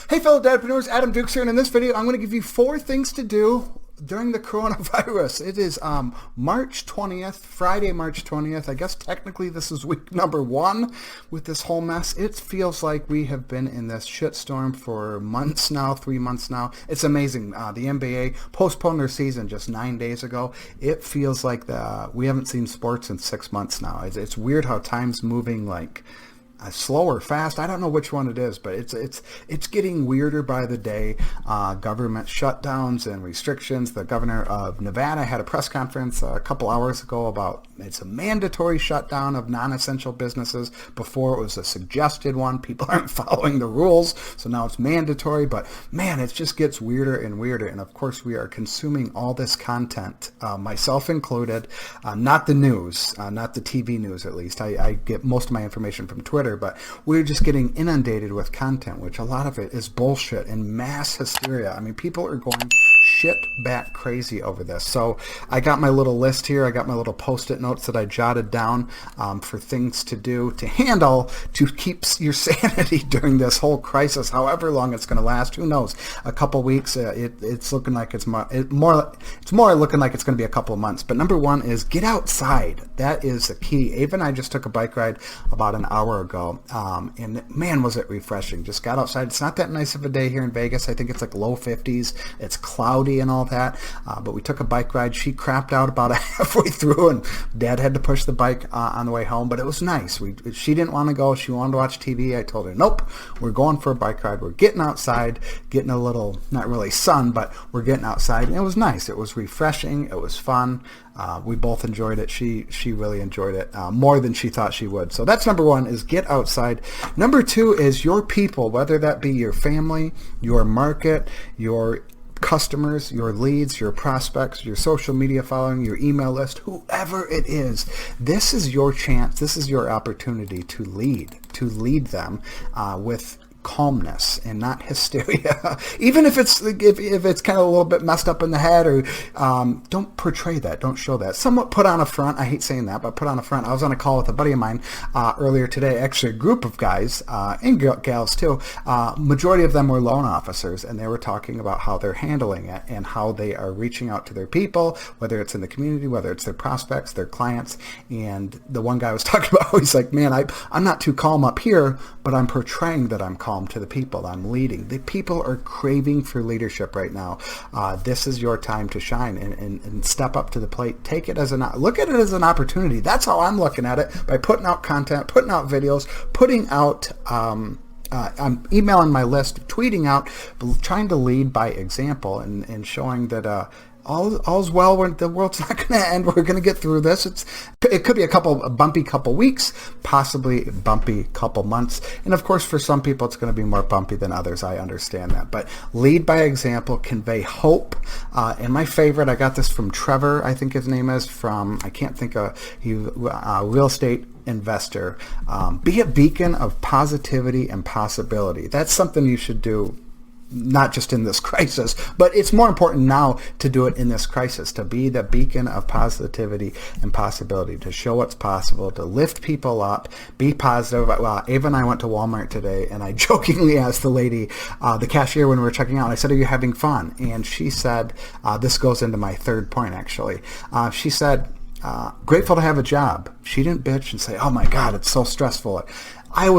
Hey fellow dadpreneurs, Adam Dukes here, and in this video I'm going to give you 4 things to do during the coronavirus. It is March 20th, Friday, March 20th. I guess technically this is week number 1 with this whole mess. It feels like we have been in this shitstorm for months now, 3 months now. It's amazing. The NBA postponed their season just 9 days ago. It feels like we haven't seen sports in 6 months now. It's weird how time's moving like slow or fast. I don't know which one it is, but it's getting weirder by the day. Government shutdowns and restrictions. The governor of Nevada had a press conference a couple hours ago about it's a mandatory shutdown of non-essential businesses. Before it was a suggested one. People aren't following the rules, so now it's mandatory. But man, it just gets weirder and weirder. And of course, we are consuming all this content, myself included. Not the news, not the TV news at least. I get most of my information from Twitter. But we're just getting inundated with content, which a lot of it is bullshit and mass hysteria. I mean, people are going shit bat crazy over this. So I got my little list here. I got my little post-it notes that I jotted down for things to do, to handle, to keep your sanity during this whole crisis, however long it's going to last. Who knows? A couple weeks. It's looking like it's more looking like it's going to be a couple of months. But number 1 is get outside. That is the key. Ava and I just took a bike ride about an hour ago. And man, was it refreshing. Just got outside. It's not that nice of a day here in Vegas. I think it's like low 50s. It's cloudy and all that. But we took a bike ride. She crapped out about halfway through, and Dad had to push the bike on the way home. But it was nice. She didn't want to go. She wanted to watch TV. I told her, nope, we're going for a bike ride. We're getting outside, getting a little, not really sun, but we're getting outside. And it was nice. It was refreshing. It was fun. We both enjoyed it. She really enjoyed it more than she thought she would. So that's number 1, is get outside. Number 2 is your people, whether that be your family, your market, your customers, your leads, your prospects, your social media following, your email list, whoever it is. This is your chance. This is your opportunity to lead them with calmness and not hysteria. Even if it's kind of a little bit messed up in the head, or don't portray that, don't show that. Somewhat put on a front. I hate saying that, but put on a front. I was on a call with a buddy of mine earlier today, actually a group of guys and gals too. Majority of them were loan officers, and they were talking about how they're handling it and how they are reaching out to their people, whether it's in the community, whether it's their prospects, their clients. And the one guy was talking about, he's like, man, I'm not too calm up here, but I'm portraying that I'm calm to the people I'm leading. The people are craving for leadership right now. This is your time to shine and step up to the plate. Look at it as an opportunity. That's how I'm looking at it, by putting out content, putting out videos, putting out I'm emailing my list, tweeting out, trying to lead by example and showing that all's well. The world's not going to end. We're going to get through this. It could be a bumpy couple weeks, possibly a bumpy couple months. And of course, for some people, it's going to be more bumpy than others. I understand that. But lead by example, convey hope. And my favorite, I got this from Trevor, I think his name is, I can't think of, real estate investor. Be a beacon of positivity and possibility. That's something you should do, not just in this crisis, but it's more important now to do it in this crisis, to be the beacon of positivity and possibility, to show what's possible, to lift people up, be positive. Well, Ava and I went to Walmart today, and I jokingly asked the lady, the cashier, when we were checking out, I said, are you having fun? And she said, this goes into my third point actually. She said, grateful to have a job. She didn't bitch and say, oh my God, it's so stressful. I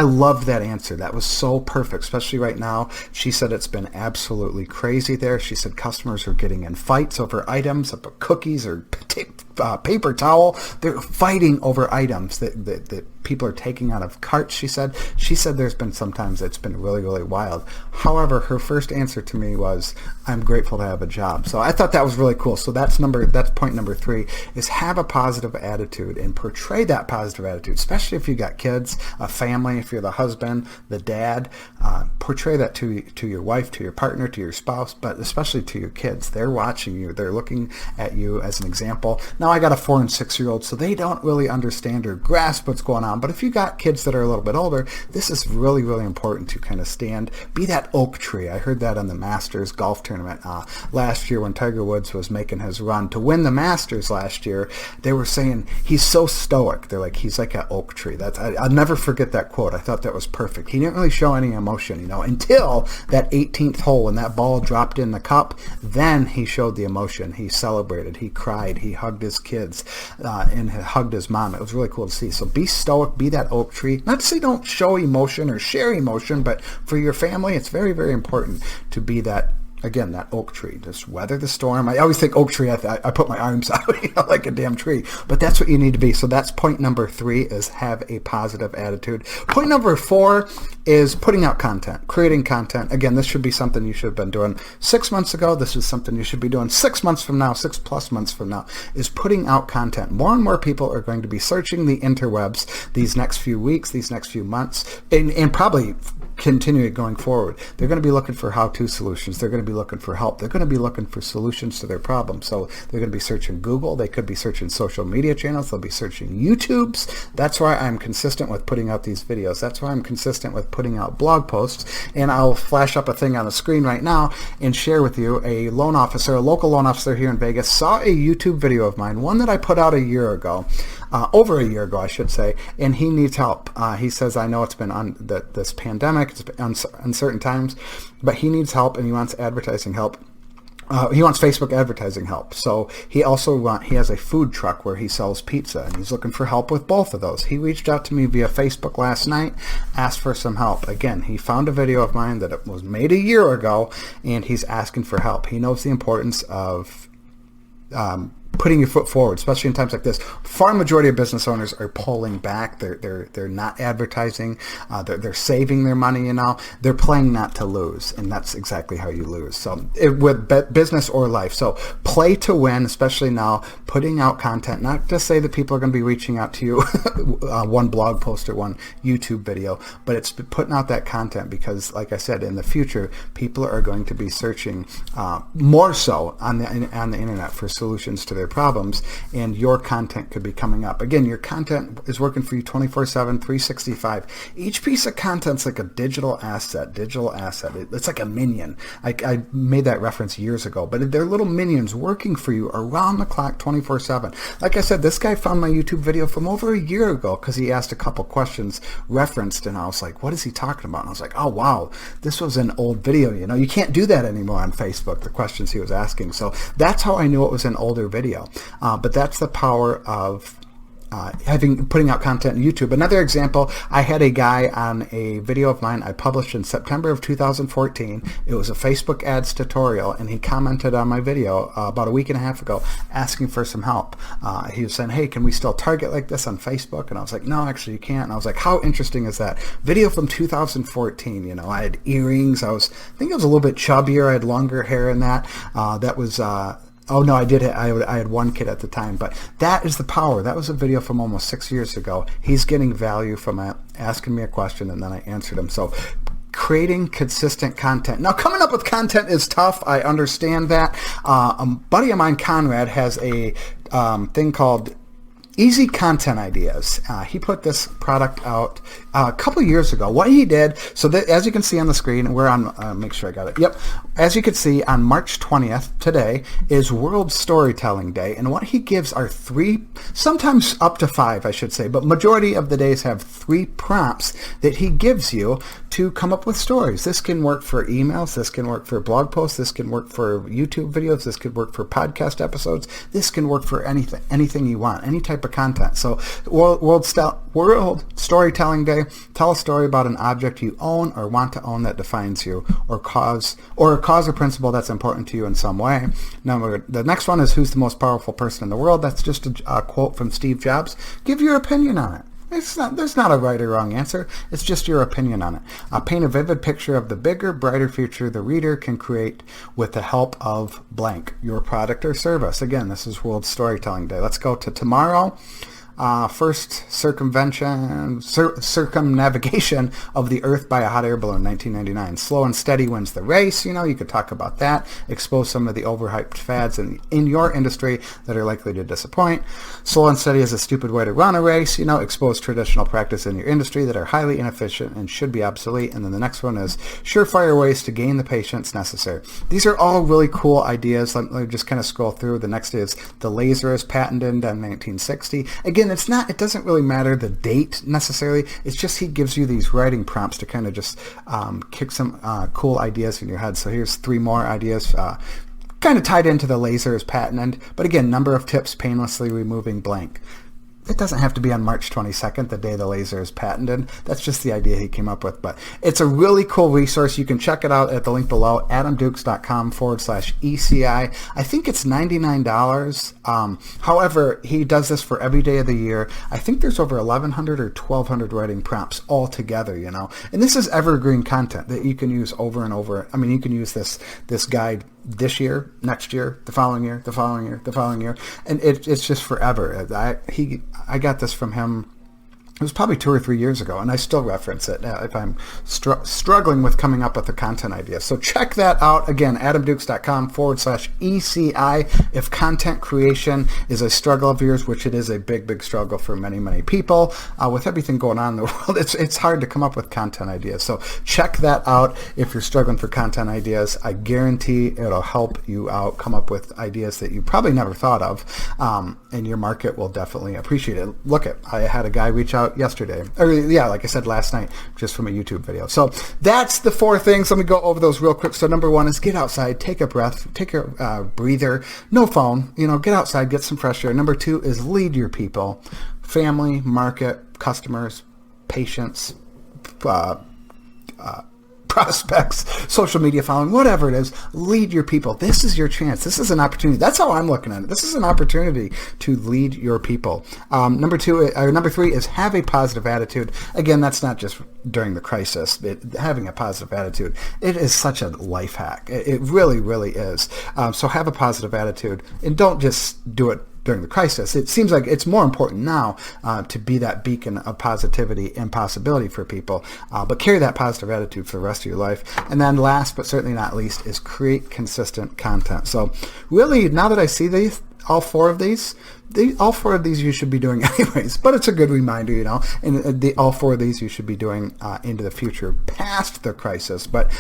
loved that answer. That was so perfect, especially right now. She said it's been absolutely crazy there. She said customers are getting in fights over items, about cookies or paper towel. They're fighting over items that people are taking out of carts, she said. She said there's been sometimes it's been really, really wild. However, her first answer to me was, I'm grateful to have a job. So I thought that was really cool. So that's point number 3, is have a positive attitude and portray that positive attitude, especially if you got kids, a family, if you're the husband, the dad. Portray that to your wife, to your partner, to your spouse, but especially to your kids. They're watching you. They're looking at you as an example. Now, I got a 4 and 6-year-old, so they don't really understand or grasp what's going on. But if you got kids that are a little bit older, this is really, really important to kind of be that oak tree. I heard that on the Masters golf tournament last year when Tiger Woods was making his run to win the Masters last year. They were saying he's so stoic. They're like, he's like an oak tree. I'll never forget that quote. I thought that was perfect. He didn't really show any emotion. emotion, you know, until that 18th hole when that ball dropped in the cup. Then he showed the emotion. He celebrated. He cried. He hugged his kids and hugged his mom. It was really cool to see. So be stoic. Be that oak tree. Not to say don't show emotion or share emotion, but for your family, it's very, very important to be that, again, that oak tree. Just weather the storm. I always think oak tree, I put my arms out, you know, like a damn tree. But that's what you need to be. So that's point number 3, is have a positive attitude. Point number 4 is putting out content, creating content. Again, this should be something you should have been doing 6 months ago. This is something you should be doing 6 months from now, 6+ months from now, is putting out content. More and more people are going to be searching the interwebs these next few weeks, these next few months, and probably continue going forward. They're going to be looking for how-to solutions. They're going to be looking for help. They're going to be looking for solutions to their problems. So they're going to be searching Google. They could be searching social media channels. They'll be searching YouTubes. That's why I'm consistent with putting out these videos. That's why I'm consistent with putting out blog posts. And I'll flash up a thing on the screen right now and share with you a loan officer, a local loan officer here in Vegas, saw a YouTube video of mine, one that I put out a year ago, over a year ago, I should say, and he needs help. He says, I know it's been on this pandemic, it's been uncertain times, but he needs help and he wants advertising help. He wants Facebook advertising help. So he has a food truck where he sells pizza, and he's looking for help with both of those. He reached out to me via Facebook last night, asked for some help. Again, he found a video of mine that was made a year ago, and he's asking for help. He knows the importance of putting your foot forward, especially in times like this. Far majority of business owners are pulling back. They're not advertising. They're saving their money. You know, they're playing not to lose, and that's exactly how you lose. So with business or life, so play to win, especially now. Putting out content, not to say that people are going to be reaching out to you one blog post or one YouTube video, but it's putting out that content because, like I said, in the future, people are going to be searching more so on the internet for solutions to their problems, and your content could be coming up. Again, your content is working for you 24/7, 365. Each piece of content's like a digital asset. It's like a minion. I made that reference years ago, but they're little minions working for you around the clock 24/7. Like I said, this guy found my YouTube video from over a year ago because he asked a couple questions referenced, and I was like, what is he talking about? And I was like, oh wow, this was an old video. You know, you can't do that anymore on Facebook, the questions he was asking. So that's how I knew it was an older video. But that's the power of putting out content on YouTube. Another example, I had a guy on a video of mine I published in September of 2014. It was a Facebook ads tutorial, and he commented on my video about a week and a half ago asking for some help. He was saying, hey, can we still target like this on Facebook? And I was like, no, actually you can't. And I was like, how interesting is that? Video from 2014, you know, I had earrings. I think I was a little bit chubbier. I had longer hair in that. That was oh no, I did. I had one kid at the time, but that is the power. That was a video from almost 6 years ago. He's getting value from asking me a question, and then I answered him. So creating consistent content. Now, coming up with content is tough. I understand that. A buddy of mine, Conrad, has a thing called Easy Content Ideas. He put this product out a couple years ago. What he did, so that, as you can see on the screen, we're on, make sure I got it. Yep. As you can see, on March 20th, today, is World Storytelling Day. And what he gives are 3, sometimes up to 5, I should say, but majority of the days have 3 prompts that he gives you to come up with stories. This can work for emails. This can work for blog posts. This can work for YouTube videos. This could work for podcast episodes. This can work for anything you want, any type of content. So World Storytelling Day, tell a story about an object you own or want to own that defines you, or a cause or principle that's important to you in some way. Now, the next one is, who's the most powerful person in the world? That's just a quote from Steve Jobs. Give your opinion on it. There's not a right or wrong answer. It's just your opinion on it. Paint a vivid picture of the bigger, brighter future the reader can create with the help of blank, your product or service. Again, this is World Storytelling Day. Let's go to tomorrow. First circumnavigation of the Earth by a hot air balloon, 1999. Slow and steady wins the race. You know, you could talk about that. Expose some of the overhyped fads in your industry that are likely to disappoint. Slow and steady is a stupid way to run a race. You know, expose traditional practice in your industry that are highly inefficient and should be obsolete. And then the next one is surefire ways to gain the patience necessary. These are all really cool ideas. Let me just kind of scroll through. The next is the laser is patented in 1960. Again, again, it doesn't really matter the date necessarily. It's just he gives you these writing prompts to kind of just kick some cool ideas in your head. So here's 3 more ideas. Kind of tied into the laser is patented, but again, number of tips painlessly removing blank. It doesn't have to be on March 22nd, the day the laser is patented. That's just the idea he came up with. But it's a really cool resource. You can check it out at the link below, adamdukes.com/ECI. I think it's $99. However, he does this for every day of the year. I think there's over 1,100 or 1,200 writing prompts all together, you know. And this is evergreen content that you can use over and over. I mean, you can use this guide this year, next year, the following year, the following year, the following year, and it's just forever. I got this from him. It was probably 2 or 3 years ago, and I still reference it if I'm struggling with coming up with a content idea. So check that out. Again, adamdukes.com/ECI. If content creation is a struggle of yours, which it is a big, big struggle for many, many people, with everything going on in the world, it's hard to come up with content ideas. So check that out if you're struggling for content ideas. I guarantee it'll help you out, come up with ideas that you probably never thought of, and your market will definitely appreciate it. Look, I had a guy reach out yesterday, or yeah, like I said last night, just from a YouTube video. So that's the 4 things. Let me go over those real quick. So number 1 is get outside, take a breath, take a breather, no phone, get outside, get some fresh air. Number 2 is lead your people, family, market, customers, patients, prospects, social media following, whatever it is, lead your people. This is your chance. This is an opportunity. That's how I'm looking at it. This is an opportunity to lead your people. Number 3 is have a positive attitude. Again, that's not just during the crisis. Having a positive attitude, it is such a life hack. It really, really is. So have a positive attitude, and don't just do it during the crisis. It seems like it's more important now to be that beacon of positivity and possibility for people, but carry that positive attitude for the rest of your life. And then last but certainly not least is create consistent content. So really, now that I see all four of these you should be doing anyways, but it's a good reminder, and all 4 of these you should be doing into the future past the crisis. But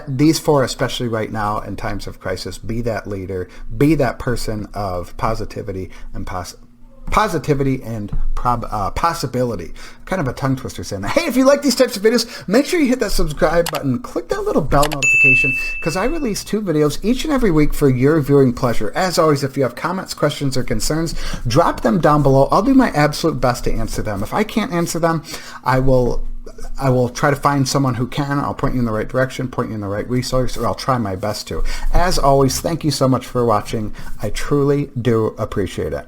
these 4, especially right now in times of crisis, be that leader, be that person of positivity and possibility. Kind of a tongue twister saying that. Hey, if you like these types of videos, make sure you hit that subscribe button, click that little bell notification, because I release 2 videos each and every week for your viewing pleasure. As always, if you have comments, questions, or concerns, drop them down below. I'll do my absolute best to answer them. If I can't answer them, I will try to find someone who can. I'll point you in the right direction, point you in the right resource, or I'll try my best to. As always, thank you so much for watching. I truly do appreciate it.